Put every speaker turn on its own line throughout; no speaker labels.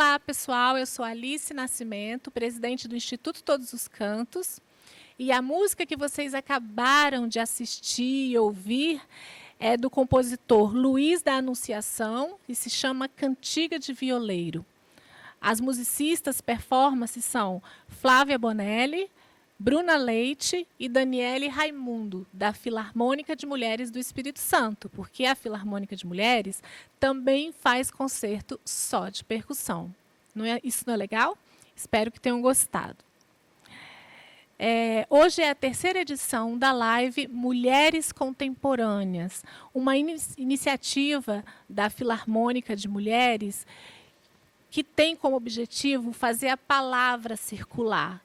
Olá, pessoal. Eu sou Alice Nascimento, presidente do Instituto Todos os Cantos. E a música que vocês acabaram de assistir e ouvir é do compositor Luiz da Anunciação e se chama Cantiga de Violeiro. As musicistas performances são Flávia Bonelli, Bruna Leite e Daniele Raimundo, da Filarmônica de Mulheres do Espírito Santo, porque a Filarmônica de Mulheres também faz concerto só de percussão. Isso não é legal? Espero que tenham gostado. Hoje é a terceira edição da live Mulheres Contemporâneas, uma iniciativa da Filarmônica de Mulheres que tem como objetivo fazer a palavra circular.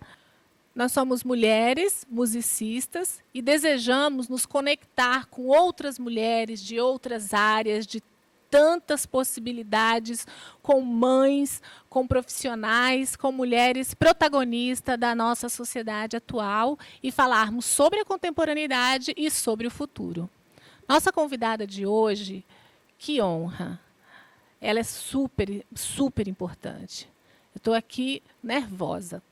Nós somos mulheres, musicistas, e desejamos nos conectar com outras mulheres de outras áreas, de tantas possibilidades, com mães, com profissionais, com mulheres protagonistas da nossa sociedade atual e falarmos sobre a contemporaneidade e sobre o futuro. Nossa convidada de hoje, que honra! Ela é super, super importante. Eu estou aqui nervosa.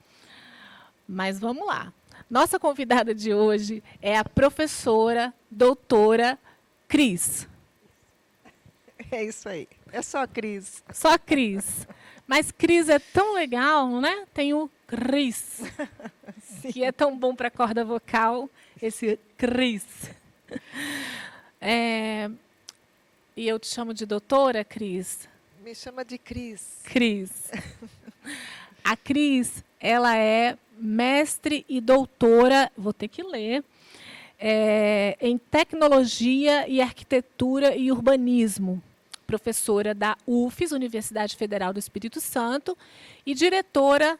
Mas vamos lá. Nossa convidada de hoje é a professora, doutora Cris.
É isso aí. É só Cris.
Só Cris. Mas Cris é tão legal, né? Tem o Cris, que é tão bom para a corda vocal, esse Cris. E eu te chamo de doutora, Cris?
Me chama de Cris.
Cris. A Cris, ela é mestre e doutora, vou ter que ler, em tecnologia e arquitetura e urbanismo, professora da UFES, Universidade Federal do Espírito Santo, e diretora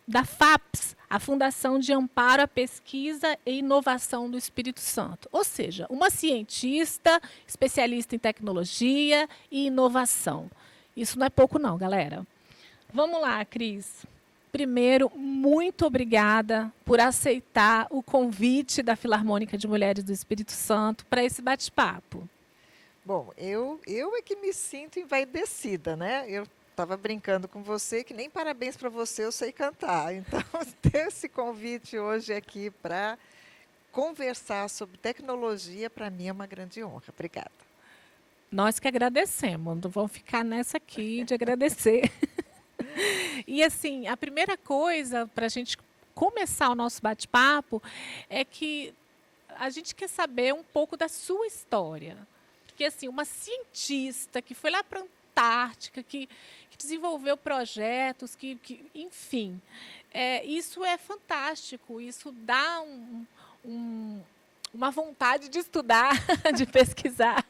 da FAPES, a Fundação de Amparo à Pesquisa e Inovação do Espírito Santo. Ou seja, uma cientista, especialista em tecnologia e inovação. Isso não é pouco não, galera. Vamos lá, Cris. Primeiro, muito obrigada por aceitar o convite da Filarmônica de Mulheres do Espírito Santo para esse bate-papo.
Bom, eu é que me sinto envaidecida, né? Eu estava brincando com você que nem parabéns para você eu sei cantar. Então, ter esse convite hoje aqui para conversar sobre tecnologia, para mim é uma grande honra. Obrigada.
Nós que agradecemos, não vamos ficar nessa aqui de agradecer. E assim, a primeira coisa para a gente começar o nosso bate-papo é que a gente quer saber um pouco da sua história. Porque assim, uma cientista que foi lá para a Antártica, que desenvolveu projetos, enfim, isso é fantástico, isso dá uma vontade de estudar, de pesquisar.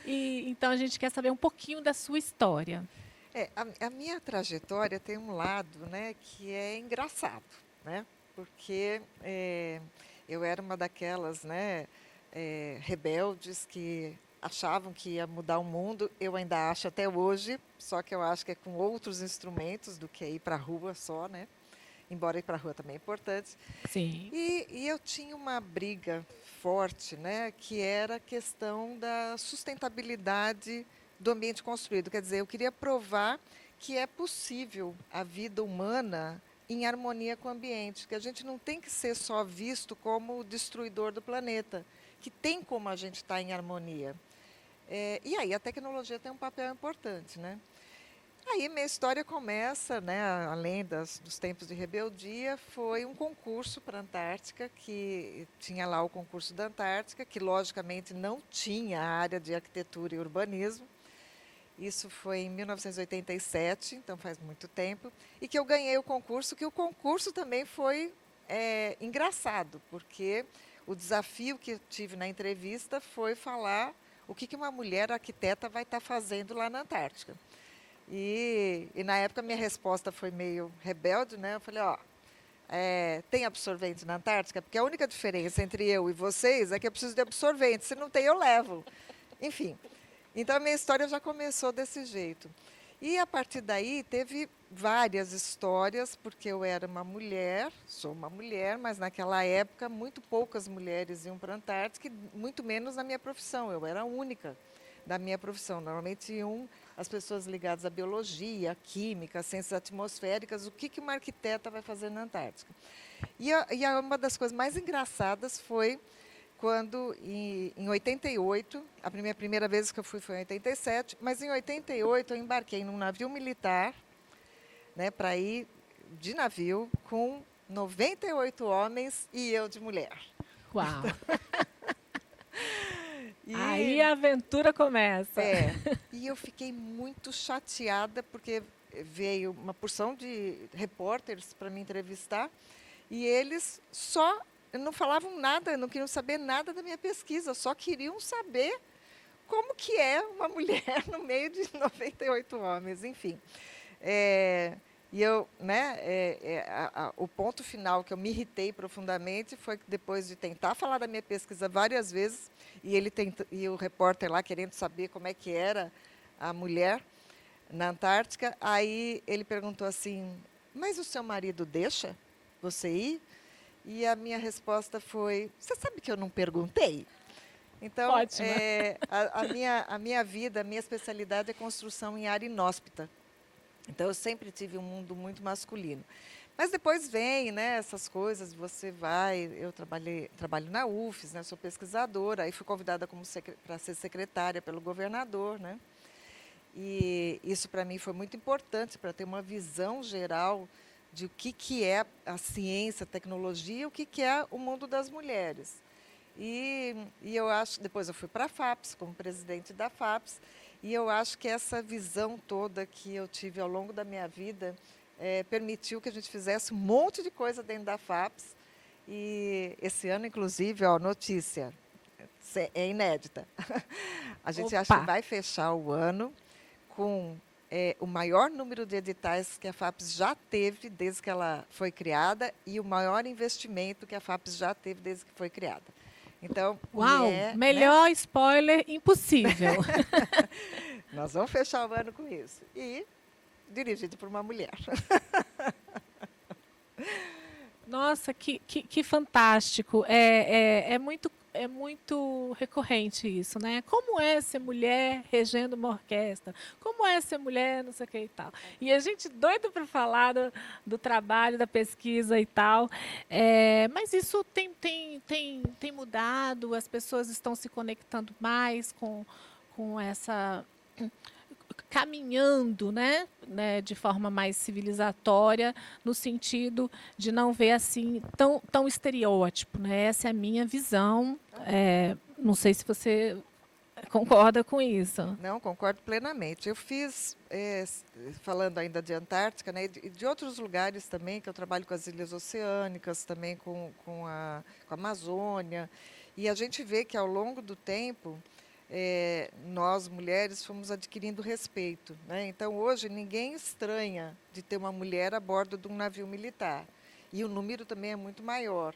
Então a gente quer saber um pouquinho da sua história.
A minha trajetória tem um lado, né, que é engraçado, né? Porque eu era uma daquelas, né, rebeldes que achavam que ia mudar o mundo. Eu ainda acho até hoje, só que eu acho que é com outros instrumentos do que ir para a rua só, né? Embora ir para a rua também é importante.
Sim.
E eu tinha uma briga forte, né, que era a questão da sustentabilidade do ambiente construído. Quer dizer, eu queria provar que é possível a vida humana em harmonia com o ambiente, que a gente não tem que ser só visto como o destruidor do planeta, que tem como a gente estar em harmonia. E aí a tecnologia tem um papel importante, né? Aí minha história começa, né, além dos tempos de rebeldia, foi um concurso para a Antártica, que tinha lá o concurso da Antártica, que logicamente não tinha a área de arquitetura e urbanismo. Isso foi em 1987, então faz muito tempo, e que eu ganhei o concurso, que o concurso também foi engraçado, porque o desafio que eu tive na entrevista foi falar o que uma mulher arquiteta vai estar fazendo lá na Antártica. E na época minha resposta foi meio rebelde, né? Eu falei, tem absorvente na Antártica? Porque a única diferença entre eu e vocês é que eu preciso de absorvente. Se não tem, eu levo. Enfim, então a minha história já começou desse jeito. E a partir daí teve várias histórias, porque eu era uma mulher, sou uma mulher, mas naquela época muito poucas mulheres iam para a Antártica, e muito menos na minha profissão, eu era a única. da minha profissão. Normalmente iam as pessoas ligadas à biologia, à química, às ciências atmosféricas, o que uma arquiteta vai fazer na Antártica. Uma das coisas mais engraçadas foi quando, em 88, a primeira vez que eu fui foi em 87, mas em 88 eu embarquei num navio militar, né, para ir de navio com 98 homens e eu de mulher.
Uau! Aí
E,
a aventura começa.
e eu fiquei muito chateada, porque veio uma porção de repórteres para me entrevistar, e eles só não falavam nada, não queriam saber nada da minha pesquisa, só queriam saber como que é uma mulher no meio de 98 homens, enfim. E eu, né, o ponto final que eu me irritei profundamente foi que depois de tentar falar da minha pesquisa várias vezes, e o repórter lá querendo saber como é que era a mulher na Antártica, aí ele perguntou assim, mas o seu marido deixa você ir? E a minha resposta foi, você sabe que eu não perguntei? Então,
Ótima.
a minha vida, a minha especialidade é construção em área inóspita. Então, eu sempre tive um mundo muito masculino. Mas depois vem, né, essas coisas, você vai... Eu trabalho na UFES, né, sou pesquisadora, aí fui convidada para ser secretária pelo governador, né? E isso, para mim, foi muito importante para ter uma visão geral de o que é a ciência, a tecnologia e o que é o mundo das mulheres. E eu acho, depois eu fui para a FAPES, como presidente da FAPES, e eu acho que essa visão toda que eu tive ao longo da minha vida permitiu que a gente fizesse um monte de coisa dentro da FAPES. E esse ano, inclusive, ó, notícia, é inédita. A gente acha que vai fechar o ano com o maior número de editais que a FAPES já teve desde que ela foi criada e o maior investimento que a FAPES já teve desde que foi criada. Então,
uau, melhor, né? Spoiler impossível.
Nós vamos fechar o ano com isso. E dirigido por uma mulher.
Nossa, que fantástico. É muito recorrente isso, né? Como é ser mulher regendo uma orquestra? Como é ser mulher, não sei o que e tal. E a gente doido para falar do trabalho, da pesquisa e tal. Mas isso tem mudado, as pessoas estão se conectando mais com essa... caminhando, né, de forma mais civilizatória, no sentido de não ver assim tão estereótipo, né? Essa é a minha visão. Não sei se você concorda com isso.
Não, concordo plenamente. Eu fiz, falando ainda de Antártica, né, e de outros lugares também, que eu trabalho com as ilhas oceânicas, também com a Amazônia, e a gente vê que ao longo do tempo nós, mulheres, fomos adquirindo respeito, né? Então, hoje, ninguém estranha de ter uma mulher a bordo de um navio militar. E o número também é muito maior.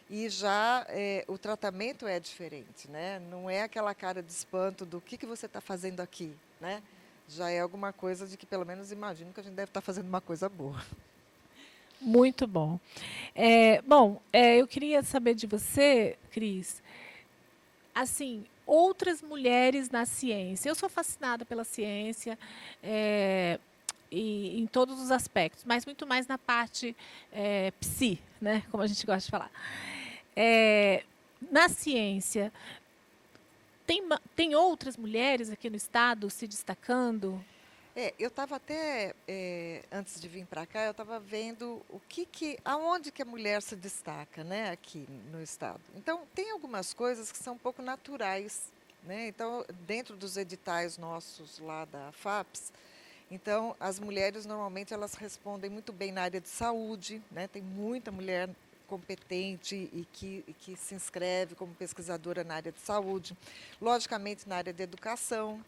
E já o tratamento é diferente, né? Não é aquela cara de espanto do que você está fazendo aqui, né? Já é alguma coisa de que, pelo menos, imagino que a gente deve estar fazendo uma coisa boa.
Muito bom. Eu queria saber de você, Cris, assim, outras mulheres na ciência. Eu sou fascinada pela ciência e em todos os aspectos, mas muito mais na parte psi, né, como a gente gosta de falar. Na ciência, tem outras mulheres aqui no estado se destacando?
Eu estava até, antes de vir para cá, eu estava vendo aonde que a mulher se destaca, né, aqui no estado. Então, tem algumas coisas que são um pouco naturais, né? Então, dentro dos editais nossos lá da FAPES, então, as mulheres, normalmente, elas respondem muito bem na área de saúde, né? Tem muita mulher competente e que se inscreve como pesquisadora na área de saúde, logicamente na área de educação.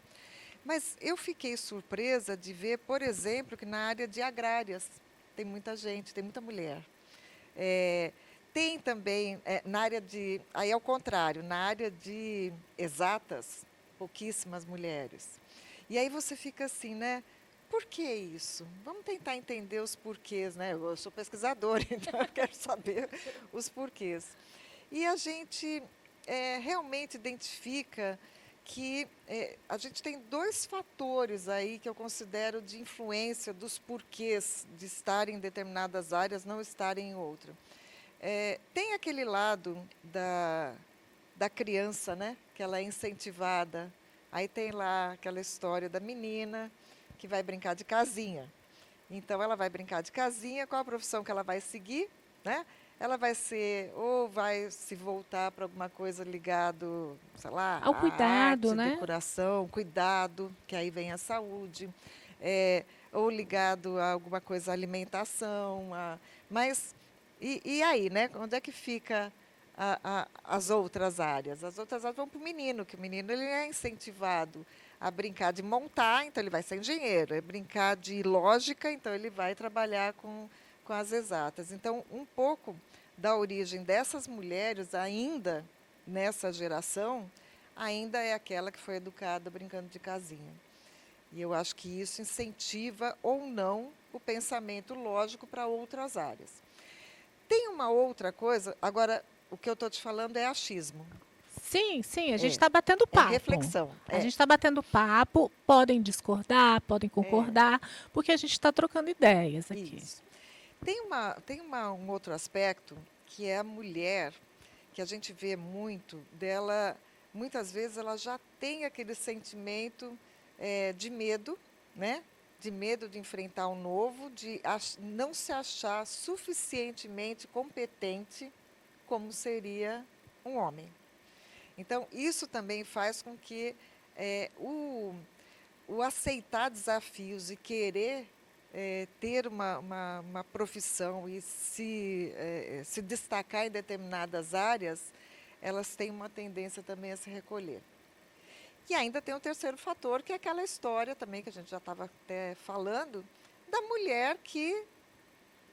Mas eu fiquei surpresa de ver, por exemplo, que na área de agrárias tem muita gente, tem muita mulher. Tem também, na área de... Aí, ao contrário, na área de exatas, pouquíssimas mulheres. E aí você fica assim, né? Por que isso? Vamos tentar entender os porquês, né? Eu sou pesquisadora, então eu quero saber os porquês. E a gente realmente identifica que a gente tem dois fatores aí que eu considero de influência dos porquês de estar em determinadas áreas, não estar em outra. Tem aquele lado da criança, né? Que ela é incentivada. Aí tem lá aquela história da menina que vai brincar de casinha. Então, ela vai brincar de casinha, qual a profissão que ela vai seguir, né? Ela vai ser, ou vai se voltar para alguma coisa ligado, sei lá,
Ao
à
cuidado,
arte,
né?
decoração, cuidado, que aí vem a saúde, ou ligado a alguma coisa, alimentação, mas, e aí, né? Onde é que fica as outras áreas? As outras áreas vão para o menino, que o menino ele é incentivado a brincar de montar, então ele vai ser engenheiro, é brincar de lógica, então ele vai trabalhar com as exatas. Então, um pouco da origem dessas mulheres, ainda nessa geração, ainda é aquela que foi educada brincando de casinha. E eu acho que isso incentiva ou não o pensamento lógico para outras áreas. Tem uma outra coisa, agora o que eu estou te falando é achismo.
Sim, sim, a gente
É,
está batendo
é
papo.
reflexão.
A gente está batendo papo, podem discordar, podem concordar, porque a gente está trocando ideias aqui.
Isso. Um outro aspecto que é a mulher, que a gente vê muito dela, muitas vezes ela já tem aquele sentimento de medo, né? De medo de enfrentar o novo, de não se achar suficientemente competente como seria um homem. Então, isso também faz com que o aceitar desafios e querer ter uma profissão e se destacar em determinadas áreas, elas têm uma tendência também a se recolher. E ainda tem o terceiro fator, que é aquela história também que a gente já estava até falando, da mulher que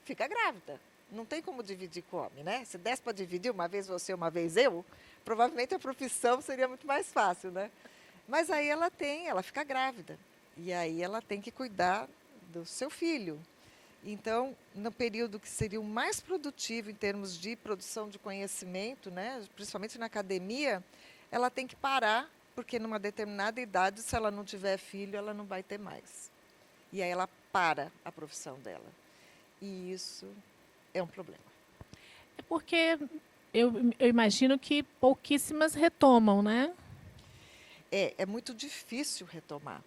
fica grávida. Não tem como dividir com o homem, né? Se desse para dividir, uma vez você, uma vez eu, provavelmente a profissão seria muito mais fácil, né? Mas aí ela fica grávida. E aí ela tem que cuidar do seu filho. Então, no período que seria o mais produtivo em termos de produção de conhecimento, né, principalmente na academia, ela tem que parar, porque numa determinada idade, se ela não tiver filho, ela não vai ter mais. E aí ela para a profissão dela. E isso é um problema.
É porque eu imagino que pouquíssimas retomam, né?
É muito difícil retomar,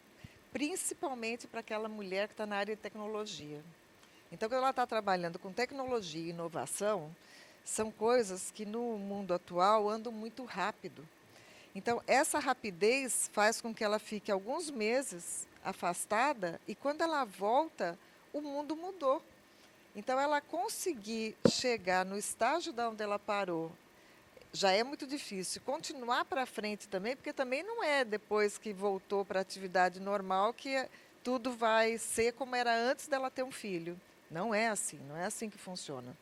principalmente para aquela mulher que está na área de tecnologia. Então, quando ela está trabalhando com tecnologia e inovação, são coisas que no mundo atual andam muito rápido. Então, essa rapidez faz com que ela fique alguns meses afastada e quando ela volta, o mundo mudou. Então, ela conseguir chegar no estágio da onde ela parou já é muito difícil. Continuar para frente também, porque também não é depois que voltou para a atividade normal que tudo vai ser como era antes dela ter um filho. Não é assim, não é assim que funciona.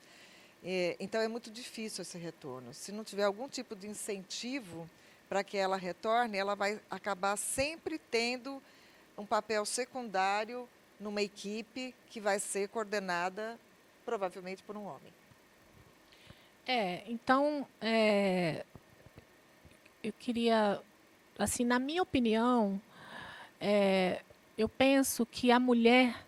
Então é muito difícil esse retorno. Se não tiver algum tipo de incentivo para que ela retorne, ela vai acabar sempre tendo um papel secundário numa equipe que vai ser coordenada provavelmente por um homem.
Então, eu queria, assim, na minha opinião, eu penso que a mulher,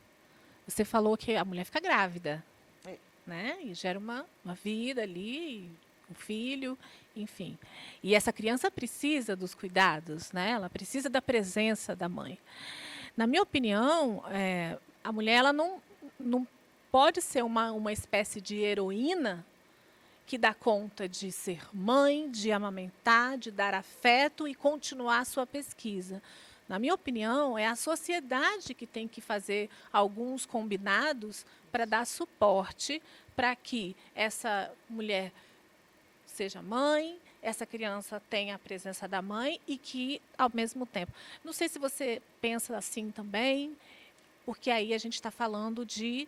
você falou que a mulher fica grávida,
É,
né? E gera uma vida ali, um filho, enfim. E essa criança precisa dos cuidados, né? Ela precisa da presença da mãe. Na minha opinião, a mulher ela não pode ser uma espécie de heroína que dá conta de ser mãe, de amamentar, de dar afeto e continuar a sua pesquisa. Na minha opinião, é a sociedade que tem que fazer alguns combinados para dar suporte para que essa mulher seja mãe, essa criança tenha a presença da mãe e que, ao mesmo tempo. Não sei se você pensa assim também, porque aí a gente está falando de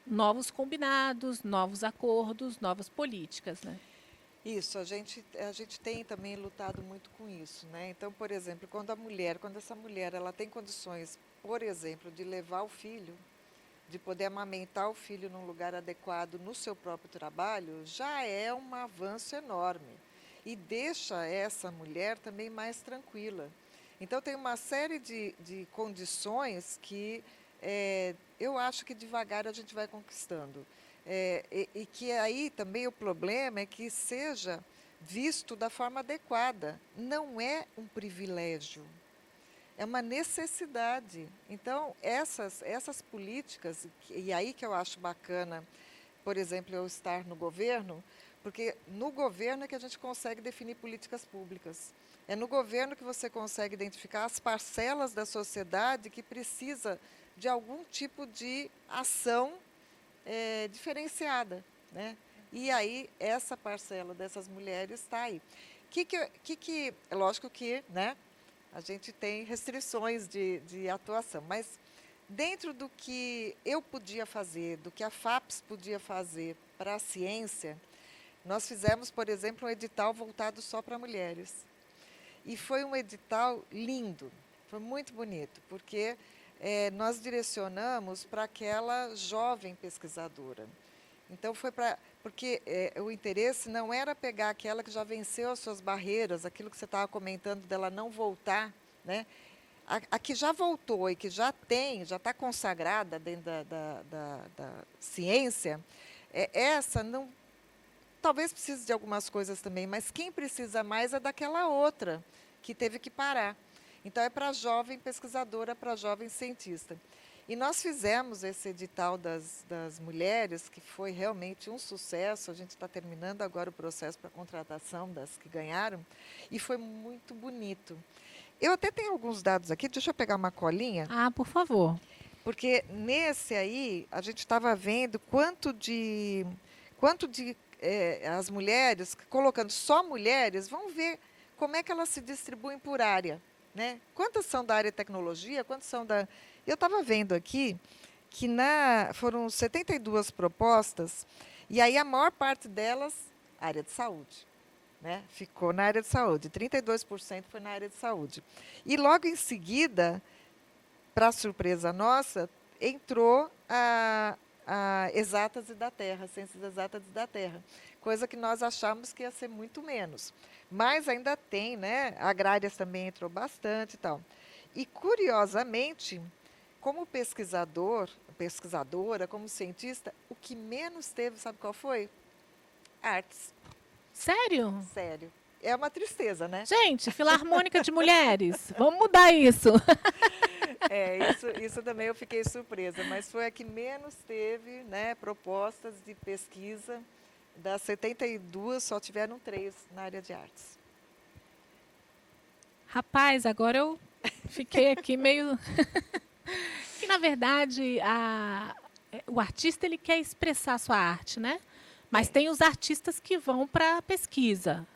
novos combinados, novos acordos, novas políticas, né?
isso, a gente tem também lutado muito com isso, né? Então, por exemplo, quando essa mulher ela tem condições, por exemplo, de levar o filho, de poder amamentar o filho num lugar adequado no seu próprio trabalho, já é um avanço enorme. e deixa essa mulher também mais tranquila. Então, tem uma série de condições que eu acho que devagar a gente vai conquistando. E que aí também o problema é que seja visto da forma adequada. Não é um privilégio, é uma necessidade. Então, essas políticas, e aí que eu acho bacana, por exemplo, eu estar no governo, porque no governo é que a gente consegue definir políticas públicas. É no governo que você consegue identificar as parcelas da sociedade que precisa de algum tipo de ação diferenciada, né? E aí, essa parcela dessas mulheres está aí. Lógico que, né, a gente tem restrições de atuação, mas dentro do que eu podia fazer, do que a FAPES podia fazer para a ciência, nós fizemos, por exemplo, um edital voltado só para mulheres. E foi um edital lindo, foi muito bonito, porque nós direcionamos para aquela jovem pesquisadora. Então, porque o interesse não era pegar aquela que já venceu as suas barreiras, aquilo que você estava comentando dela não voltar, né? A que já voltou e que já está consagrada dentro da ciência, essa não, talvez precise de algumas coisas também, mas quem precisa mais é daquela outra que teve que parar. Então, é para a jovem pesquisadora, para a jovem cientista. E nós fizemos esse edital das mulheres, que foi realmente um sucesso. A gente está terminando agora o processo para a contratação das que ganharam, e foi muito bonito. Eu até tenho alguns dados aqui, deixa eu pegar uma colinha,
Ah, por favor.
porque nesse aí a gente estava vendo quanto de as mulheres, colocando só mulheres, vão ver como é que elas se distribuem por área, né? Quantas são da área de tecnologia, quantas são da... Eu estava vendo aqui que foram 72 propostas, e aí a maior parte delas, área de saúde. Né? Ficou na área de saúde, 32% foi na área de saúde. E logo em seguida, para surpresa nossa, entrou a exatas e da terra, ciências exatas e da terra, coisa que nós achamos que ia ser muito menos. Mas ainda tem, né? Agrárias também entrou bastante e tal. E, curiosamente, como pesquisadora, como cientista, o que menos teve, sabe qual foi? Artes.
Sério?
Sério. É uma tristeza, né?
Gente, Filarmônica de Mulheres. Vamos mudar isso.
Isso também eu fiquei surpresa, mas foi a que menos teve, né, propostas de pesquisa. Das 72, só tiveram 3 na área de artes.
Rapaz, agora eu fiquei aqui meio. Que na verdade o artista ele quer expressar a sua arte, né? Mas
É,
tem os artistas que vão para a pesquisa,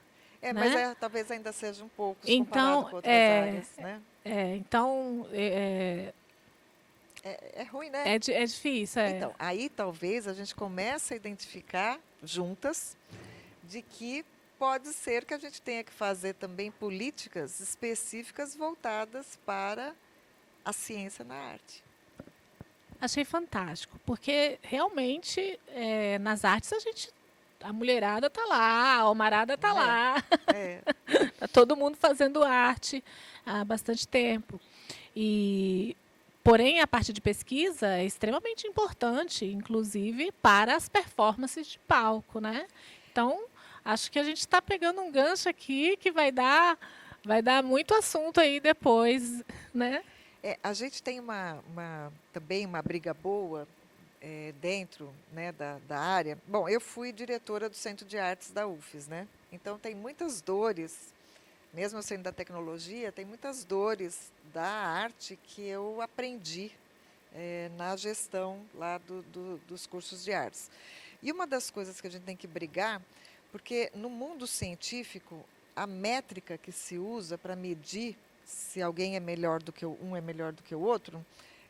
mas
né?
talvez ainda sejam poucos comparado
Então,
com outras áreas, né?
então
É ruim, né?
é difícil.
Então, aí talvez a gente comece a identificar juntas de que pode ser que a gente tenha que fazer também políticas específicas voltadas para a ciência na arte.
Achei fantástico, porque realmente nas artes a mulherada tá lá, a almarada tá
Não é?
lá,
É,
tá todo mundo fazendo arte há bastante tempo. E porém a parte de pesquisa é extremamente importante, inclusive para as performances de palco, né? Então acho que a gente está pegando um gancho aqui que vai dar muito assunto aí depois, né?
a gente tem também uma briga boa dentro, né, da área. Bom, eu fui diretora do Centro de Artes da UFES, né? Então tem muitas dores, mesmo sendo da tecnologia, tem muitas dores da arte que eu aprendi na gestão lá dos cursos de artes. E uma das coisas que a gente tem que brigar, porque no mundo científico, a métrica que se usa para medir se alguém é melhor do que um é melhor do que o outro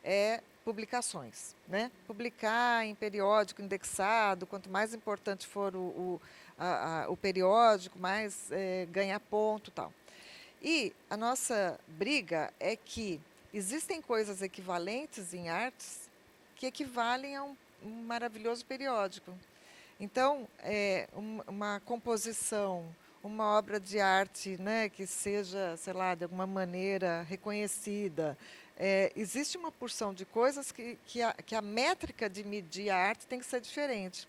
é publicações, né? Publicar em periódico indexado, quanto mais importante for o periódico, mais ganha ponto, tal. E a nossa briga é que existem coisas equivalentes em artes que equivalem a um maravilhoso periódico. Então, uma composição, uma obra de arte, né, que seja, sei lá, de alguma maneira reconhecida. Existe uma porção de coisas que a métrica de medir a arte tem que ser diferente.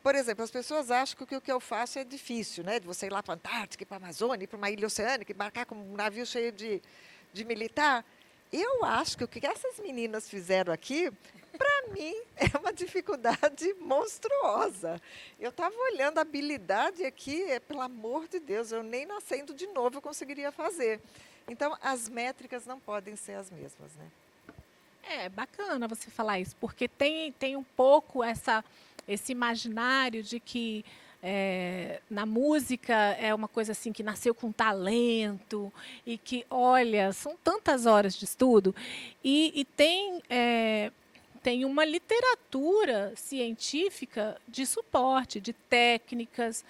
Por exemplo, as pessoas acham que o que eu faço é difícil, né? De você ir lá para a Antártica, ir para a Amazônia, ir para uma ilha oceânica, embarcar com um navio cheio de militar. Eu acho que o que essas meninas fizeram aqui, para mim, é uma dificuldade monstruosa. Eu estava olhando a habilidade aqui, pelo amor de Deus, eu nem nascendo de novo eu conseguiria fazer. Então, as métricas não podem ser as mesmas, né?
É bacana você falar isso, porque tem um pouco esse imaginário de que na música é uma coisa assim que nasceu com talento e que, olha, são tantas horas de estudo e tem uma literatura científica de suporte, de técnicas,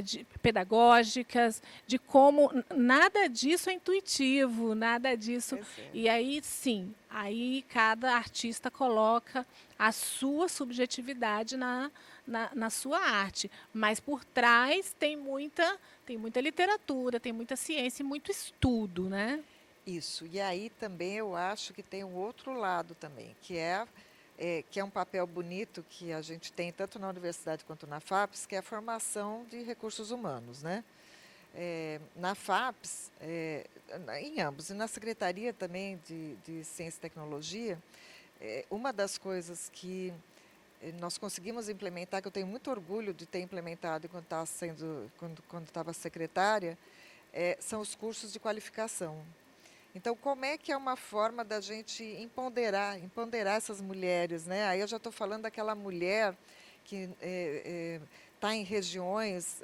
de pedagógicas, de como nada disso é intuitivo, nada disso.
Pois é.
E aí, sim, aí cada artista coloca a sua subjetividade na sua arte. Mas por trás tem muita literatura, tem muita ciência e muito estudo, né?
Isso. E aí também eu acho que tem um outro lado também, que é um papel bonito que a gente tem tanto na universidade quanto na FAPES, que é a formação de recursos humanos, né? Na FAPES, em ambos, e na Secretaria também de Ciência e Tecnologia, uma das coisas que nós conseguimos implementar, que eu tenho muito orgulho de ter implementado quando estava secretária, são os cursos de qualificação. Então, como é que é uma forma da gente empoderar essas mulheres, né? Aí eu já estou falando daquela mulher que está em regiões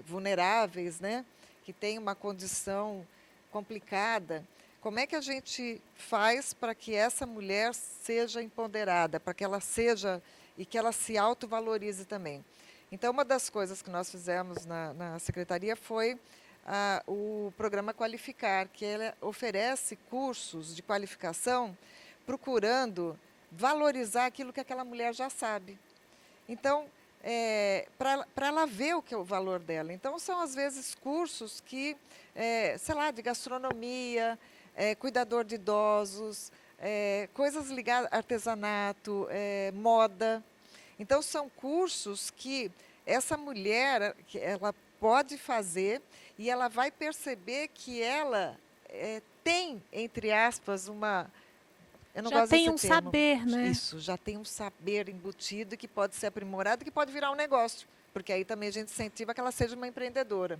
vulneráveis, né? Que tem uma condição complicada. Como é que a gente faz para que essa mulher seja empoderada, para que ela seja e que ela se autovalorize também? Então, uma das coisas que nós fizemos na secretaria foi o programa Qualificar, que ele oferece cursos de qualificação procurando valorizar aquilo que aquela mulher já sabe. Então, para ela ver o que é o valor dela. Então, são, às vezes, cursos que, sei lá, de gastronomia, cuidador de idosos, coisas ligadas a artesanato, moda. Então, são cursos que essa mulher, que ela pode fazer e ela vai perceber que ela tem, entre aspas, eu não
Já
gosto
tem
desse
um
termo.
saber, né?
Isso, já tem um saber embutido que pode ser aprimorado, que pode virar um negócio, porque aí também a gente incentiva que ela seja uma empreendedora.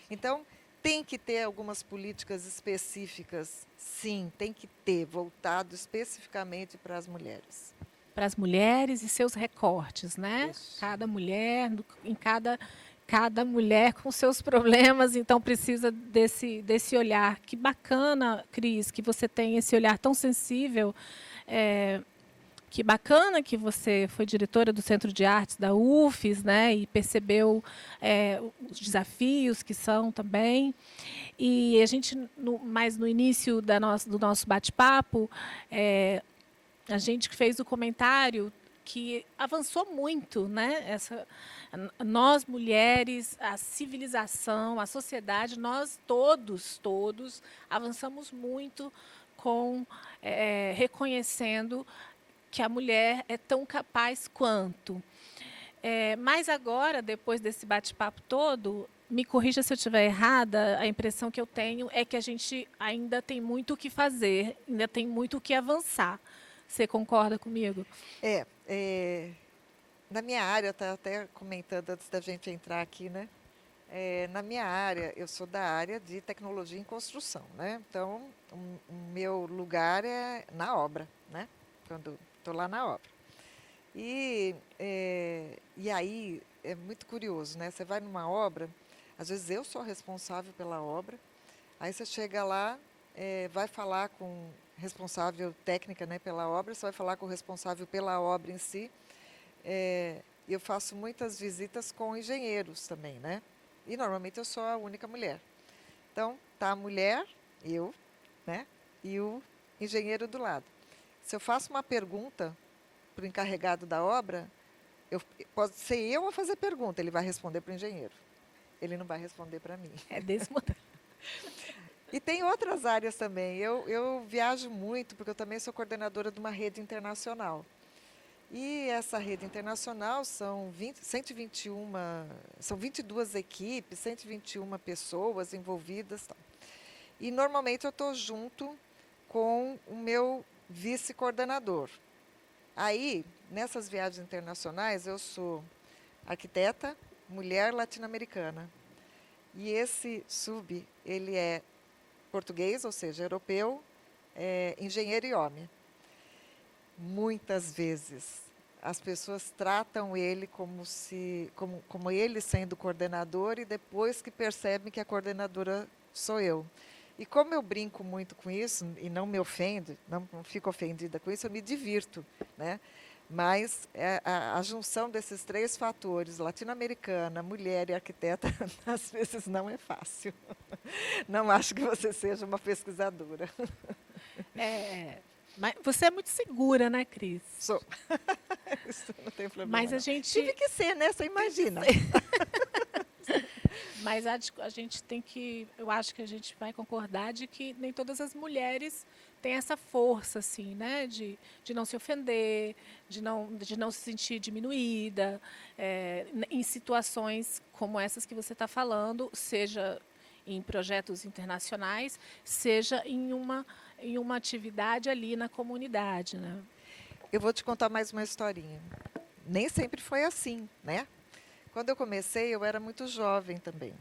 Então, tem que ter algumas políticas específicas, sim, tem que ter, voltado especificamente para as mulheres.
Para as mulheres e seus recortes, né?
Isso.
Cada mulher, cada mulher com seus problemas, então precisa desse olhar. Que bacana, Cris, que você tem esse olhar tão sensível. É, que bacana que você foi diretora do Centro de Artes da UFES, né? E percebeu os desafios que são também. E a gente, mais no início do nosso bate-papo, a gente fez o comentário que avançou muito, né? Nós mulheres, a civilização, a sociedade, nós todos avançamos muito com reconhecendo que a mulher é tão capaz quanto. Mas agora, depois desse bate-papo todo, me corrija se eu estiver errada, a impressão que eu tenho é que a gente ainda tem muito o que fazer, ainda tem muito o que avançar. Você concorda comigo?
Na minha área, estava até comentando antes da gente entrar aqui, né? Na minha área, eu sou da área de tecnologia em construção, né? Então, o meu lugar é na obra, né? Quando estou lá na obra. E aí, é muito curioso, né? Você vai numa obra, às vezes eu sou responsável pela obra, aí você chega lá, vai falar com responsável técnica, né, pela obra, você vai falar com o responsável pela obra em si. Eu faço muitas visitas com engenheiros também, né? E normalmente eu sou a única mulher. Então, tá a mulher, eu, né? E o engenheiro do lado. Se eu faço uma pergunta para o encarregado da obra, pode ser eu a fazer pergunta, ele vai responder para o engenheiro. Ele não vai responder para mim.
É desse modelo.
E tem outras áreas também. Eu viajo muito, porque eu também sou coordenadora de uma rede internacional. E essa rede internacional são 22 equipes, 121 pessoas envolvidas. Tal. E normalmente eu estou junto com o meu vice-coordenador. Aí, nessas viagens internacionais, eu sou arquiteta, mulher latino-americana. E esse sub, ele é português, ou seja, europeu, engenheiro e homem. Muitas vezes as pessoas tratam ele como ele sendo coordenador e depois que percebem que a coordenadora sou eu. E como eu brinco muito com isso e não me ofendo, não fico ofendida com isso, eu me divirto, né? Mas a junção desses 3 fatores, latino-americana, mulher e arquiteta, às vezes não é fácil. Não acho que você seja uma pesquisadora.
Mas você é muito segura, né, Cris?
Sou. Isso não tem problema.
Mas a
não.
gente...
Tive que ser, né? Você imagina.
Mas a gente tem que... Eu acho que a gente vai concordar de que nem todas as mulheres têm essa força, assim, né? De não se ofender, de não se sentir diminuída, em situações como essas que você está falando, seja em projetos internacionais, seja em uma atividade ali na comunidade, né?
Eu vou te contar mais uma historinha. Nem sempre foi assim, né? Quando eu comecei, eu era muito jovem também.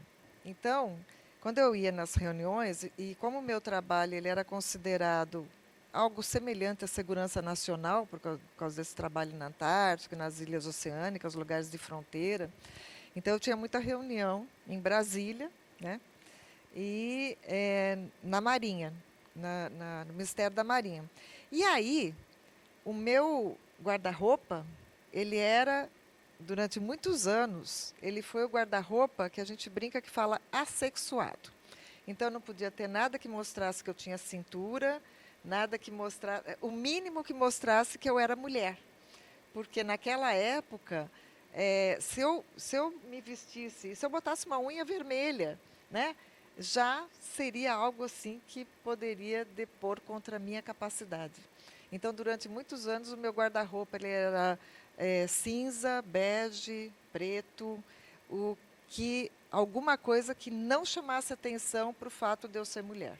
Então, quando eu ia nas reuniões, e como o meu trabalho ele era considerado algo semelhante à segurança nacional, por causa desse trabalho na Antártica, nas ilhas oceânicas, lugares de fronteira, então eu tinha muita reunião em Brasília, né? E na Marinha, no Ministério da Marinha. E aí, o meu guarda-roupa, ele era, durante muitos anos, ele foi o guarda-roupa que a gente brinca que fala assexuado. Então, não podia ter nada que mostrasse que eu tinha cintura, nada que mostrasse, o mínimo que mostrasse que eu era mulher. Porque naquela época, se eu me vestisse, se eu botasse uma unha vermelha, né? Já seria algo assim que poderia depor contra a minha capacidade. Então, durante muitos anos, o meu guarda-roupa ele era cinza, bege, preto, alguma coisa que não chamasse atenção para o fato de eu ser mulher.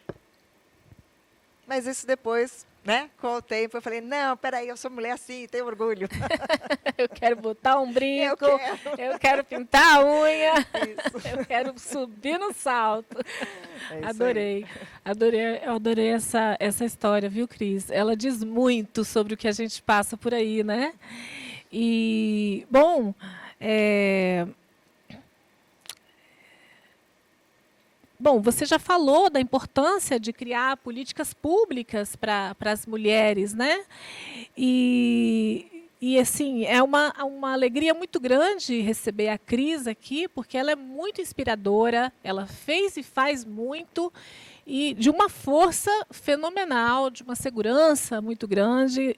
Mas isso depois, né, com o tempo, eu falei, não, peraí, eu sou mulher sim, tenho orgulho.
Eu quero botar um brinco,
eu
quero pintar a unha,
Isso.
eu quero subir no salto.
É
Adorei, eu adorei essa história, viu, Cris? Ela diz muito sobre o que a gente passa por aí, né? E, bom, Bom, você já falou da importância de criar políticas públicas para as mulheres, né? E assim, é uma alegria muito grande receber a Cris aqui, porque ela é muito inspiradora, ela fez e faz muito, e de uma força fenomenal, de uma segurança muito grande,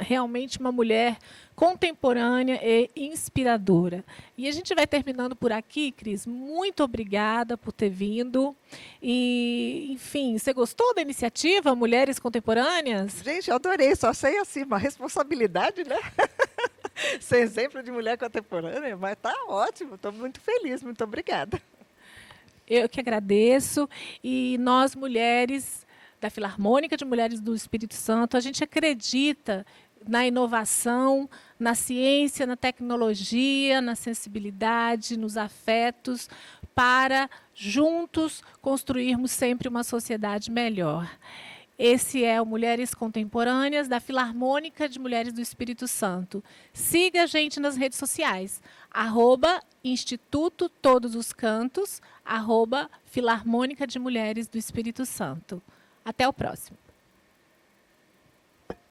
realmente uma mulher contemporânea e inspiradora. E a gente vai terminando por aqui, Cris. Muito obrigada por ter vindo. E, enfim, você gostou da iniciativa Mulheres Contemporâneas?
Gente, eu adorei, só achei assim, uma responsabilidade, né? Ser exemplo de mulher contemporânea, mas tá ótimo, estou muito feliz, muito obrigada.
Eu que agradeço. E nós, mulheres da Filarmônica de Mulheres do Espírito Santo, a gente acredita na inovação, na ciência, na tecnologia, na sensibilidade, nos afetos, para juntos construirmos sempre uma sociedade melhor. Esse é o Mulheres Contemporâneas da Filarmônica de Mulheres do Espírito Santo. Siga a gente nas redes sociais, @Instituto Todos os Cantos, @Filarmônica de Mulheres do Espírito Santo. Até o próximo.